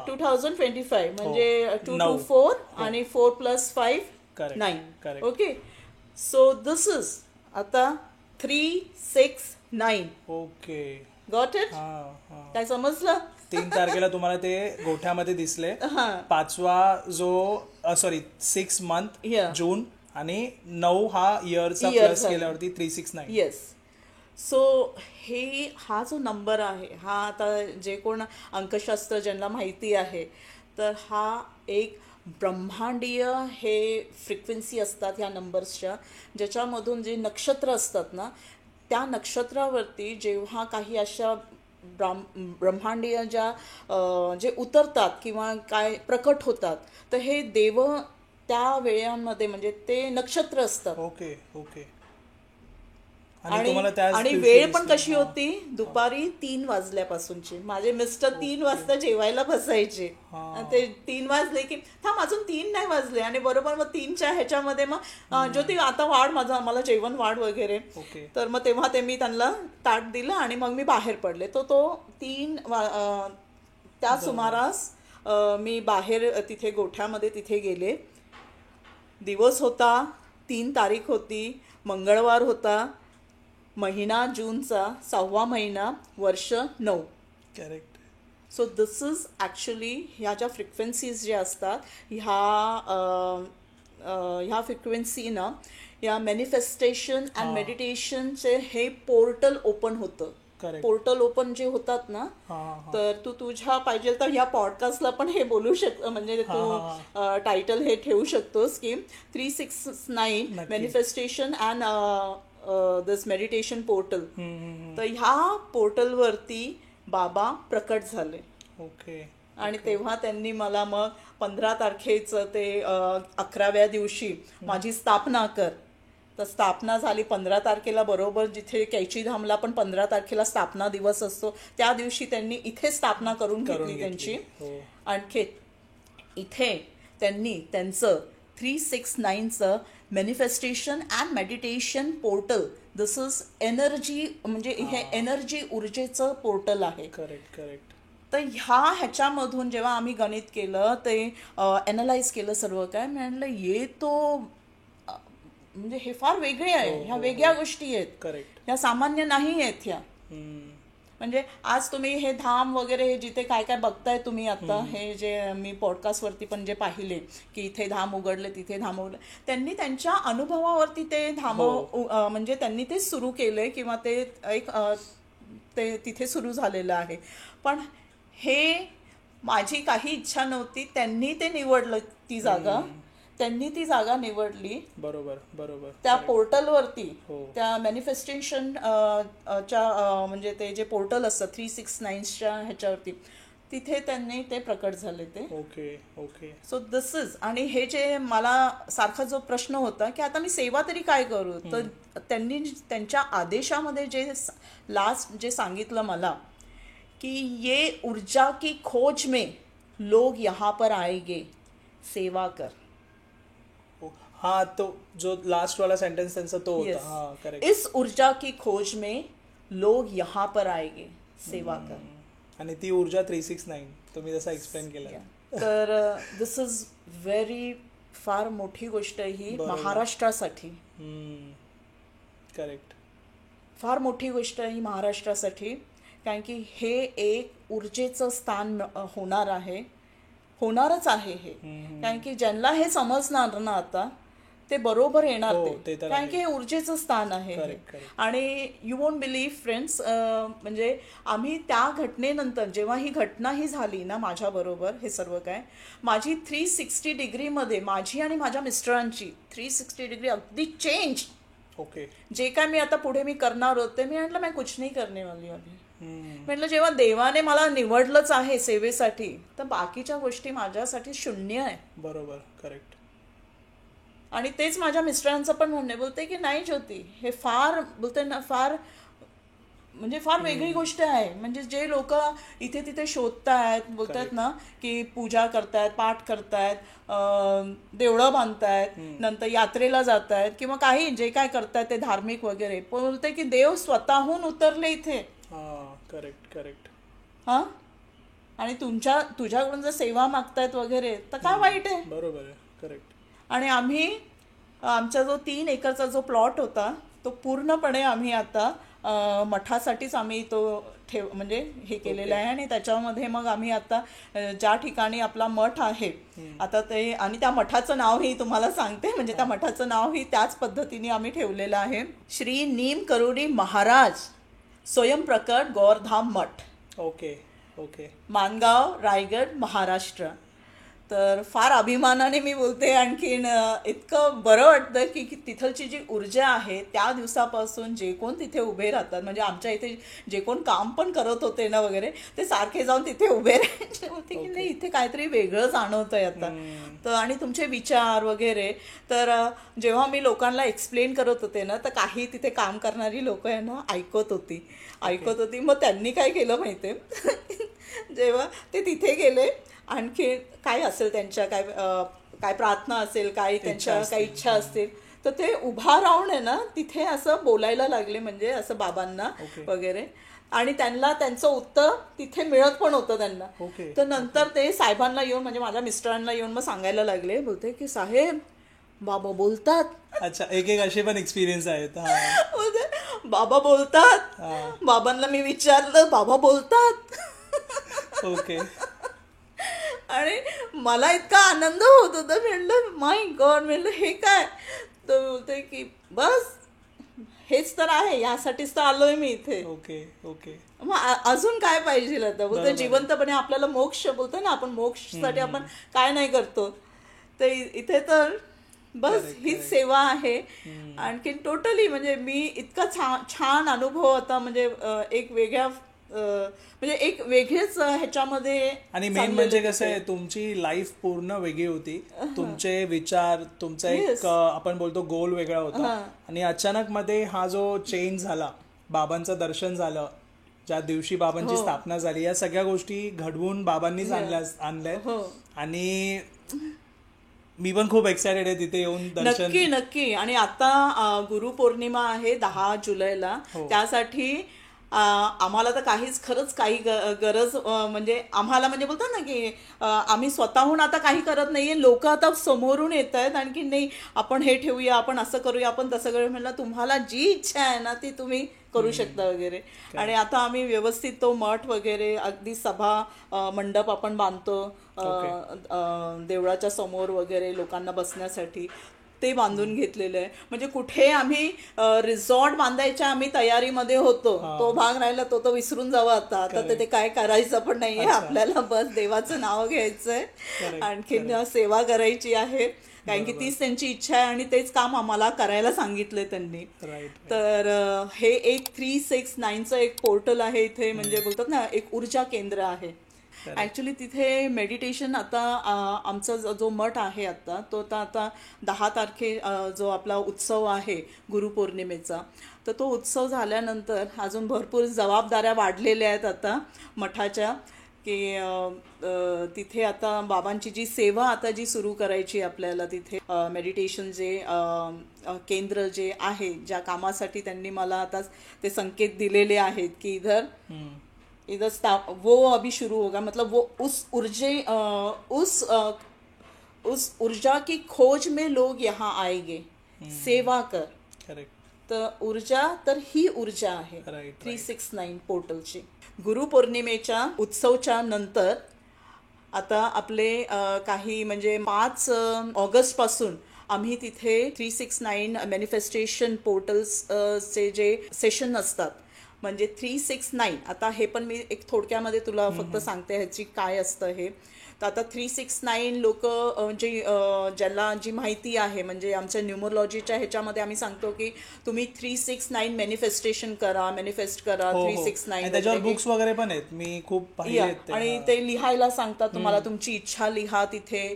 Speaker 1: 2025 म्हणजे 2 to 4 आणि 4 + 5 9. ओके, सो दिस इज आता 3, 6, 9.
Speaker 2: Okay,
Speaker 1: got it. काय समजलं?
Speaker 2: 3 तारखेला तुम्हाला ते गोठ्यामध्ये दिसले. 5वा जो 6 मंथ जून आणि 9 हा इयरचा प्लस केल्यावरती 369.
Speaker 1: येस. सो हा जो नंबर आहे हा आता जे कोण अंकशास्त्र ज्यांना माहिती आहे, तर हा एक ब्रह्मांडीय हे फ्रिक्वेन्सी असतात ह्या नंबर्सच्या, ज्याच्यामधून जे नक्षत्र असतात ना, त्या नक्षत्रावरती जेव्हा काही अशा ब्रह्मांडीय जे उतरतात किंवा काय प्रकट होतात, तर हे देव त्या वेळांमध्ये म्हणजे ते नक्षत्र असतात.
Speaker 2: Okay okay.
Speaker 1: आणि वेळ पण कशी होती, दुपारी 3 वाजल्यापासूनची. माझे मिस्टर 3 वाजता जेवायला बसायचे. ते 3 वाजले की थांब अजून 3 नाही वाजले, आणि बरोबर मग 3च्या ह्याच्यामध्ये मग ज्योती आता वाढ मला जेवण वाढ वगैरे. तर मग तेव्हा मी त्यांना ताट दिलं आणि मग मी बाहेर पडले. तो 3 त्या सुमारास मी बाहेर तिथे गोठ्यामध्ये तिथे गेले. दिवस होता, 3 तारीख होती, मंगळवार होता, महिना जूनचा 6वा महिना, वर्ष 9.
Speaker 2: Correct.
Speaker 1: So this is actually ह्या ज्या फ्रिक्वेन्सीज ज्या असतात ह्या फ्रिक्वेन्सीनं या मॅनिफेस्टेशन अँड मेडिटेशनचे हे पोर्टल ओपन होतं. पोर्टल ओपन जे होतात ना, तर तू तुझ्या पाहिजे तर ह्या पॉडकास्टला पण हे बोलू शकतो, म्हणजे तू टायटल हे ठेवू शकतोस की 369 manifestation and this meditation portal. तर ह्या पोर्टलवरती बाबा प्रकट झाले.
Speaker 2: ओके.
Speaker 1: आणि तेव्हा त्यांनी मला मग 15 तारखेचं ते 11व्या दिवशी माझी स्थापना कर. तर स्थापना झाली 15 तारखेला, बरोबर जिथे कैचीधामला पण 15 तारखेला स्थापना दिवस असतो, त्या दिवशी त्यांनी इथे स्थापना करून घेतली त्यांची. आणखी इथे त्यांनी त्यांचं 369चं manifestation and meditation portal, this is energy, म्हणजे हे एनर्जी ऊर्जेचं पोर्टल आहे.
Speaker 2: करेक्ट.
Speaker 1: तर ह्याच्यामधून जेव्हा आम्ही गणित केलं, ते ॲनालाइज केलं सर्व काय, म्हणलं ये तो म्हणजे हे फार वेगळे आहे, ह्या वेगळ्या गोष्टी आहेत,
Speaker 2: करेक्ट,
Speaker 1: ह्या सामान्य नाही आहेत ह्या. म्हणजे आज तुम्ही हे धाम वगैरे हे जिथे काय काय बघताय तुम्ही आता, हे जे मी पॉडकास्टवरती पण जे पाहिले की इथे धाम उघडले तिथे धाम उघडले, त्यांनी त्यांच्या अनुभवावरती ते धाम म्हणजे त्यांनी ते सुरू केले किंवा ते एक ते तिथे सुरू झालेलं आहे. पण हे माझी काही इच्छा नव्हती, त्यांनी ते निवडलं ती जागा, त्यांनी ती जागा निवडली.
Speaker 2: बरोबर.
Speaker 1: त्या पोर्टलवरती, त्या मॅनिफेस्टेशन च्या म्हणजे ते जे पोर्टल असतं 369च्या ह्याच्यावरती, तिथे त्यांनी ते प्रकट झाले ते.
Speaker 2: Okay okay.
Speaker 1: So this is. आणि हे जे मला सारखा जो प्रश्न होता की आता मी सेवा तरी काय करू, तर त्यांनी त्यांच्या आदेशामध्ये जे लास्ट जे सांगितलं मला की ये ऊर्जा की खोज में लोग यहाँ पर आएंगे, सेवा कर.
Speaker 2: हा, तो जो लास्ट वाला सेंटेन्स त्यांचा तो होता.
Speaker 1: Yes.
Speaker 2: हा, करेक्ट.
Speaker 1: इस ऊर्जा की खोज में लोग यहाँ पर आएंगे, सेवा कर.
Speaker 2: आणि ती ऊर्जा 369 तुम्ही जसा एक्सप्लेन केला.
Speaker 1: तर दिस इज व्हेरी फार मोठी गोष्ट ही महाराष्ट्रासाठी.
Speaker 2: करेक्ट.
Speaker 1: फार मोठी गोष्ट ही महाराष्ट्रासाठी, कारण की हे एक ऊर्जेचं स्थान होणार आहे, होणारच आहे हे. कारण की ज्यांना हे समजणार ना आता ते बरोबर येणार ते, कारण की हे ऊर्जेचं स्थान आहे. आणि यू वोंट बिलीव्ह फ्रेंड्स, म्हणजे आम्ही त्या घटनेनंतर जेव्हा ही घटना ही झाली ना माझ्या बरोबर, हे सर्व काय माझी 360 डिग्रीमध्ये माझी आणि माझ्या मिस्टरांची 360 डिग्री अगदी चेंज.
Speaker 2: ओके.
Speaker 1: जे काय मी आता पुढे मी करणार होते, मी म्हटलं मी कुछ नाही करणे वाली अभी. म्हटलं जेव्हा देवाने मला निवडलंच आहे सेवेसाठी, तर बाकीच्या गोष्टी माझ्यासाठी शून्य आहे.
Speaker 2: बरोबर. करेक्ट.
Speaker 1: आणि तेच माझ्या मिस्टरांचं पण म्हणणे, बोलते की नाही ज्योती, हे फार बोलते ना फार म्हणजे फार वेगळी गोष्ट आहे. म्हणजे जे लोक इथे तिथे शोधतायत, बोलतात ना की पूजा करतायत, पाठ करतायत, देवळं बांधतायत, नंतर यात्रेला जात आहेत किंवा काही जे काय करतायत ते धार्मिक वगैरे, बोलते की देव स्वतःहून उतरले इथे.
Speaker 2: Correct correct.
Speaker 1: हा, आणि तुझ्याकडून जर सेवा मागतायत वगैरे तर काय वाईट आहे.
Speaker 2: बरोबर आहे. करेक्ट.
Speaker 1: आणि आम्ही आमचा जो 3 एकरचा जो प्लॉट होता तो पूर्णपणे आम्ही आता मठासाठीच आम्ही तो म्हणजे हे केलेलं आहे. आणि त्याच्यामध्ये मग आम्ही आता ज्या ठिकाणी आपला मठ आहे आता ते, आणि त्या मठाचं नावही तुम्हाला सांगते, म्हणजे त्या मठाचं नावही त्याच पद्धतीने आम्ही ठेवलेलं आहे, श्री नीम करोडी महाराज स्वयंप्रकट गौरधाम मठ.
Speaker 2: Okay okay.
Speaker 1: माणगाव, रायगड, महाराष्ट्र. तर फार अभिमानाने मी बोलते. आणखीन इतकं बरं वाटतं की तिथलची जी ऊर्जा आहे, त्या दिवसापासून जे कोण तिथे उभे राहतात, म्हणजे आमच्या इथे जे कोण काम पण करत होते ना वगैरे, ते सारखे जाऊन तिथे उभे राहायचे होते की नाही इथे काहीतरी वेगळं जाणवतंय आता. तर आणि तुमचे विचार वगैरे, तर जेव्हा मी लोकांना एक्सप्लेन करत होते ना, तर काही तिथे काम करणारी लोक आहे ना ऐकत होती. मग त्यांनी काय केलं माहिती आहे, जेव्हा ते तिथे गेले, आणखी काय असेल त्यांच्या काय प्रार्थना असेल, काय त्यांच्या काही इच्छा असतील, तर ते उभा राहून आहे ना तिथे असं बोलायला लागले, म्हणजे असं बाबांना वगैरे. आणि त्यांना त्यांचं उत्तर तिथे मिळत पण होतं त्यांना. तर नंतर ते साहेबांना येऊन, म्हणजे माझ्या मिस्टरांना येऊन मग सांगायला लागले, बोलते की साहेब बाबा बोलतात.
Speaker 2: अच्छा, एक एक असे पण एक्सपिरियन्स आहेत.
Speaker 1: बाबा बोलतात. बाबांना मी विचारलं, बाबा बोलतात.
Speaker 2: ओके.
Speaker 1: आणि मला इतका आनंद होत होता, म्हणलं माय गॉड, म्हणलं हे काय. तर बोलते की बस हेच तर आहे, यासाठीच तर आलोय मी इथे.
Speaker 2: Okay okay.
Speaker 1: मग अजून काय पाहिजे आता, बोलते जिवंतपणे आपल्याला मोक्ष, बोलतो ना आपण मोक्षसाठी आपण काय नाही करतो, तर इथे तर बस हीच सेवा आहे. आणखीन टोटली म्हणजे मी इतका छान अनुभव होता, म्हणजे एक वेगळ्या म्हणजे एक वेगळेच ह्याच्यामध्ये.
Speaker 2: आणि मेन म्हणजे कसं आहे, तुमची लाईफ पूर्ण वेगळी होती, तुमचे विचार, तुमचा एक आपण बोलतो गोल वेगळा होता. आणि अचानक मध्ये हा जो चेंज झाला, बाबांचं दर्शन झालं, ज्या दिवशी बाबांची स्थापना झाली, या सगळ्या गोष्टी घडवून बाबांनीच आणल्या. आणि मी पण खूप एक्सायटेड आहे तिथे येऊन दर्शन.
Speaker 1: नक्की नक्की. आणि आता गुरुपौर्णिमा आहे 10 जुलैला, त्यासाठी आम्हाला तर खरंच काही गरज, म्हणजे आम्हाला म्हणजे बोलतात ना की आम्ही स्वतःहून आता काही करत नाहीये, लोक आता समोरून येत आहेत, आणखी नाही आपण हे ठेवूया, आपण असं करूया, आपण तसं करूया. म्हणलं तुम्हाला जी इच्छा आहे ना ती तुम्ही करू शकता वगैरे. आणि आता आम्ही व्यवस्थित तो मठ वगैरे, अगदी सभा मंडप आपण बांधतो देवळाच्या समोर वगैरे लोकांना बसण्यासाठी, ते बांधून घेतलेलं आहे. म्हणजे कुठे आम्ही रिसॉर्ट बांधायच्या आम्ही तयारीमध्ये होतो, तो भाग राहिला, तो विसरून जावं आता. आता ते काय करायचं पण नाहीये आपल्याला, बस देवाचं नाव घ्यायचंय, आणखीन सेवा करायची आहे, कारण की तीच त्यांची इच्छा आहे आणि तेच काम आम्हाला करायला सांगितलंय त्यांनी. तर हे एक 369चं एक पोर्टल आहे इथे, म्हणजे बोलतात ना एक ऊर्जा केंद्र आहे. ॲक्च्युली तिथे मेडिटेशन आता आमचा जो मठ आहे आता तो आता 10 तारखे जो आपला उत्सव आहे गुरुपौर्णिमेचा, तर तो उत्सव झाल्यानंतर अजून भरपूर जबाबदाऱ्या वाढलेल्या आहेत आता मठाच्या, की तिथे आता बाबांची जी सेवा आता जी सुरू करायची आपल्याला तिथे मेडिटेशन जे केंद्र जे आहे, ज्या कामासाठी त्यांनी मला आता ते संकेत दिलेले आहेत की इधर वो अभी शुरू होगा, मतलब वो उस ऊर्जा की खोज में लोग यहाँ आएंगे, सेवा कर.
Speaker 2: करेक्ट.
Speaker 1: तर ऊर्जा, तर ही ऊर्जा आहे 369 पोर्टलची. गुरुपौर्णिमेच्या उत्सवच्या नंतर आता आपले काही म्हणजे 5 ऑगस्टपासून आम्ही तिथे 369 मॅनिफेस्टेशन पोर्टल्सचे जे सेशन असतात, म्हणजे 369, आता हे पण मी एक थोडक्यामध्ये तुला फक्त सांगते ह्याची काय असतं हे. तर आता 369 लोक जे ज्याला जी माहिती आहे, म्हणजे आमच्या न्यूमरोलॉजीच्या ह्याच्यामध्ये आम्ही सांगतो की तुम्ही 369 मॅनिफेस्टेशन करा, मॅनिफेस्ट करा. 369
Speaker 2: त्याच्यावर बुक्स वगैरे पण आहेत, मी खूप पाहिले आहेत.
Speaker 1: आणि ते लिहायला सांगतात तुम्हाला, तुमची इच्छा लिहा तिथे,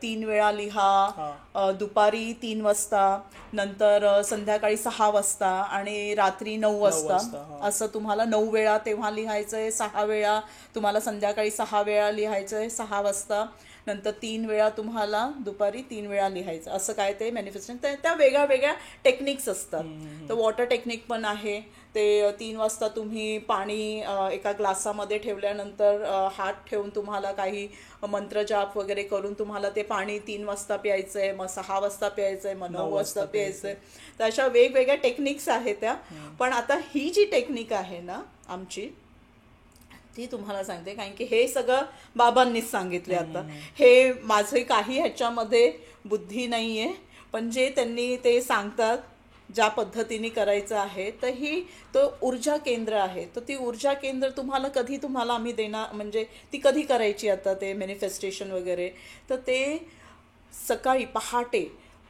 Speaker 1: 3 वेळा लिहा, दुपारी 3 वाजता, नंतर संध्याकाळी 6 वाजता आणि रात्री 9 वाजता. असं तुम्हाला 9 वेळा तेव्हा लिहायचंय, 6 वेळा तुम्हाला संध्याकाळी 6 वेळा लिहायचंय 6 वाजता, नंतर 3 वेळा तुम्हाला दुपारी 3 वेळा लिहायचं. असं काय ते मॅनिफेस्टेशन, त्या वेगळ्या वेगळ्या टेक्निक्स असतात. तर वॉटर टेक्निक पण आहे, ते 3 वाजता तुम्ही पाणी एका ग्लासामध्ये ठेवल्यानंतर हात ठेवून तुम्हाला काही मंत्रजाप वगैरे करून तुम्हाला ते पाणी 3 वाजता प्यायचंय, मग 6 वाजता प्यायचंय, मग 9 वाजता प्यायचंय. तर अशा वेगवेगळ्या टेक्निक्स आहेत त्या. पण आता ही जी टेक्निक आहे ना आमची, ती तुम्हाला सांगते, कारण की हे सगळं बाबांनीच सांगितले. आता हे माझे काही ह्याच्यामध्ये बुद्धी नाही आहे, पण जे त्यांनी ते सांगतात ज्या पद्धतीने करायचं आहे, तर ही तो ऊर्जा केंद्र आहे. तर ती ऊर्जा केंद्र तुम्हाला आम्ही देणार, म्हणजे ती कधी करायची आता ते मॅनिफेस्टेशन वगैरे, तर ते सकाळी पहाटे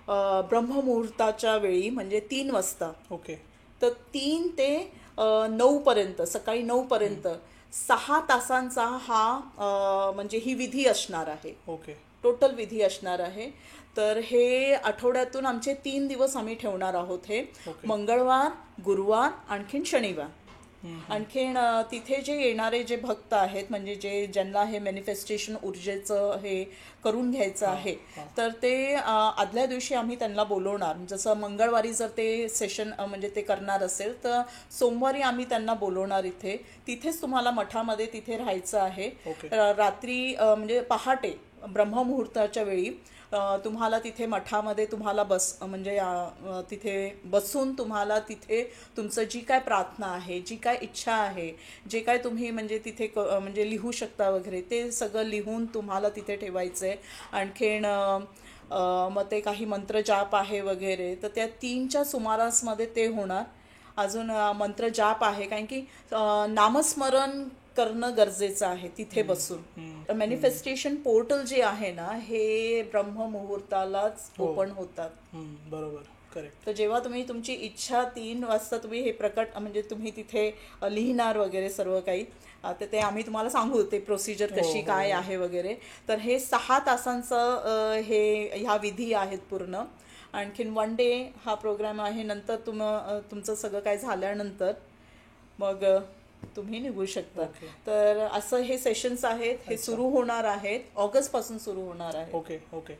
Speaker 1: ब्रह्ममुहूर्ताच्या वेळी, म्हणजे 3 वाजता.
Speaker 2: ओके.
Speaker 1: तर 3 ते 9 पर्यंत, सकाळी 9 पर्यंत 6 तासांचा हा म्हणजे ही विधी असणार आहे.
Speaker 2: ओके.
Speaker 1: टोटल विधी असणार आहे. तर हे आठवड्यातून आमचे 3 दिवस आम्ही ठेवणार आहोत. हे मंगळवार, गुरुवार, आणखीन शनिवार. आणखीन तिथे जे येणारे जे भक्त आहेत, म्हणजे ज्यांना हे मॅनिफेस्टेशन ऊर्जेचं हे करून घ्यायचं आहे, तर ते आदल्या दिवशी आम्ही त्यांना बोलवणार. जसं मंगळवारी जर ते सेशन म्हणजे ते करणार असेल, तर सोमवारी आम्ही त्यांना बोलवणार इथे. तिथेच तुम्हाला मठामध्ये तिथे राहायचं आहे. रात्री म्हणजे पहाटे ब्रह्ममुहूर्ताच्या वेळी तुम्हाला तिथे मठामध्ये तुम्हाला म्हणजे तिथे बसून तुम्हाला तिथे तुमचं जी काय प्रार्थना आहे, जी काय इच्छा आहे, जे काय तुम्ही म्हणजे तिथे म्हणजे लिहू शकता वगैरे, ते सगळं लिहून तुम्हाला तिथे ठेवायचं आहे. आणखीन मग ते काही मंत्रजाप आहे वगैरे, तर त्या 3च्या सुमारासमध्ये ते होणार. अजून मंत्रजाप आहे, कारण की नामस्मरण करणं गरजेचं आहे तिथे बसून. मॅनिफेस्टेशन पोर्टल जे आहे ना, हे ब्रह्ममुहूर्तालाच ओपन होतात.
Speaker 2: बरोबर. करेक्ट.
Speaker 1: तर जेव्हा तुम्ही तुमची इच्छा 3 वाजता तुम्ही हे म्हणजे तुम्ही तिथे लिहिणार वगैरे सर्व काही, तर ते आम्ही तुम्हाला सांगू ते प्रोसिजर कशी काय आहे वगैरे. तर हे 6 तासांचं ह्या विधी आहेत पूर्ण. आणखीन 1 डे हा प्रोग्राम आहे. नंतर तुमचं सगळं काय झाल्यानंतर मग तुम्ही निघू शकता. तर असं हे सेशन्स आहेत, हे सुरू होणार आहेत, ऑगस्टपासून सुरू होणार आहे.
Speaker 2: ओके. ओके.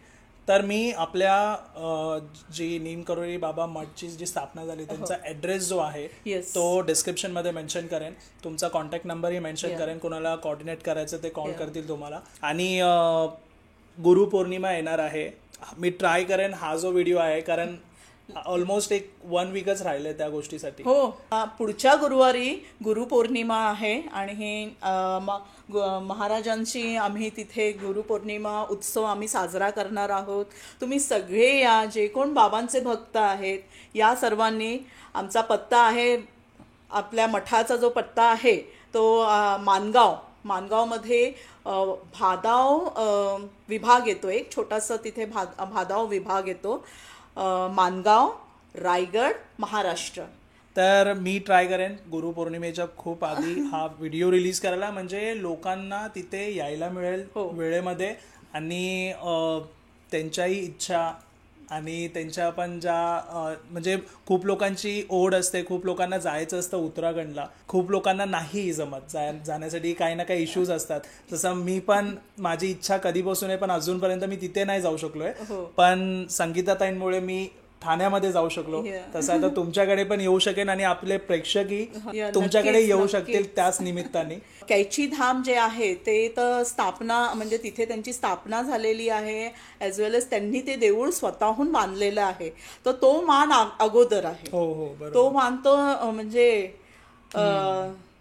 Speaker 2: तर मी आपल्या जी नीम करोली बाबा मठची जी स्थापना झाली, त्यांचा ॲड्रेस जो आहे तो डिस्क्रिप्शनमध्ये मेन्शन करेन. तुमचा कॉन्टॅक्ट नंबरही मेन्शन करेन. कोणाला कोऑर्डिनेट करायचं ते कॉल करतील तुम्हाला. आणि गुरुपौर्णिमा येणार आहे. मी ट्राय करेन हा जो व्हिडिओ आहे, कारण ऑलमोस्ट 1 वीकच राहिले त्या गोष्टीसाठी.
Speaker 1: हो, पुढच्या गुरुवारी गुरुपौर्णिमा आहे आणि हे महाराजांची आम्ही तिथे गुरुपौर्णिमा उत्सव आम्ही साजरा करणार आहोत. तुम्ही सगळे या, जे कोण बाबांचे भक्त आहेत, या सर्वांनी. आमचा पत्ता आहे, आपल्या मठाचा जो पत्ता आहे तो मानगावमध्ये भादाव विभाग येतो. एक छोटासा तिथे भादाव विभाग येतो, मानगाव, रायगड, महाराष्ट्र.
Speaker 2: तर मी ट्राय करेन गुरुपौर्णिमेच्या खूप आधी हा व्हिडिओ रिलीज करायला, म्हणजे लोकांना तिथे यायला मिळेल वेळेमध्ये आणि त्यांच्याही इच्छा आणि त्यांच्या पण ज्या म्हणजे खूप लोकांची ओढ असते, खूप लोकांना जायचं असतं उत्तराखंडला, खूप लोकांना नाही जमत जाण्यासाठी, काही ना काही इश्यूज असतात. जसं मी पण माझी इच्छा कधीपासून आहे पण अजूनपर्यंत मी तिथे नाही जाऊ शकलोय, पण संगीताताईंमुळे मी ठाण्यामध्ये जाऊ शकलो. तसं आता तुमच्याकडे पण येऊ शकेन आणि आपले प्रेक्षकही तुमच्याकडे येऊ शकतील त्याच निमित्ताने.
Speaker 1: कैची धाम जे आहे ते तर स्थापना म्हणजे तिथे त्यांची स्थापना झालेली आहे, ॲज वेल एज त्यांनी ते देऊळ स्वतःहून बांधलेलं आहे. तर तो मान अगोदर आहे.
Speaker 2: हो हो बरोबर.
Speaker 1: तो मान तो म्हणजे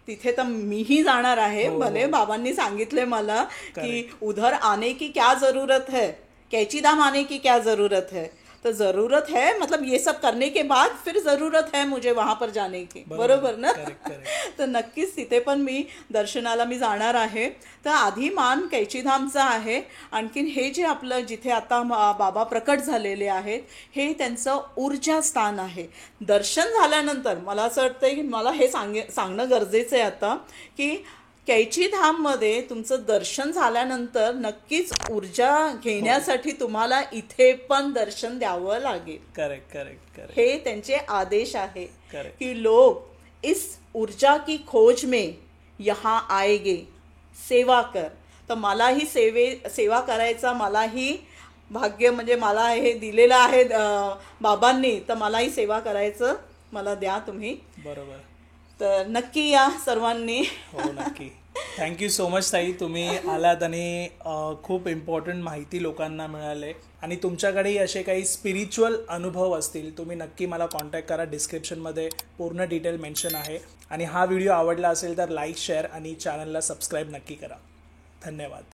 Speaker 1: तिथे तर मीही जाणार आहे. भले बाबांनी सांगितले मला की उधर आने की क्या जरूरत है, कैची धाम आने की क्या जरूरत है. तो जरूरत है मतलब ये सब करने के बाद फिर जरूरत है मुझे वहां पर जाने की. बरोबर ना. तर नक्कीच तिथे पण मी दर्शनाला मी जाणार आहे. तर आधी मान कैचीधामचा आहे. आणखीन हे जे आपलं जिथे आता बाबा प्रकट झालेले आहेत हे त्यांचं ऊर्जा स्थान आहे. दर्शन झाल्यानंतर मला असं वाटतं की मला हे सांगणं गरजेचं आहे आता की कैचीधाममध्ये तुमचं दर्शन झाल्यानंतर नक्कीच ऊर्जा घेण्यासाठी तुम्हाला इथे पण दर्शन द्यावं लागेल.
Speaker 2: Correct correct correct.
Speaker 1: हे त्यांचे आदेश आहे
Speaker 2: Correct.
Speaker 1: की लोग इस ऊर्जा की खोज में यहाँ आएगे, सेवा कर. तर मलाही सेवा करायचा मलाही भाग्य म्हणजे मला हे दिलेलं आहे बाबांनी, तर मलाही सेवा करायचं मला द्या तुम्ही.
Speaker 2: बरोबर.
Speaker 1: तर नक्की या सर्वांनी.
Speaker 2: हो नक्की. थँक्यू सो मच ताई, तुम्ही आलात आणि खूप इम्पॉर्टंट माहिती लोकांना मिळाले. आणि तुमच्याकडेही असे काही स्पिरिच्युअल अनुभव असतील तुम्ही नक्की मला कॉन्टॅक्ट करा. डिस्क्रिप्शनमध्ये पूर्ण डिटेल मेन्शन आहे. आणि हा व्हिडिओ आवडला असेल तर लाईक, शेअर आणि चॅनलला सबस्क्राईब नक्की करा. धन्यवाद.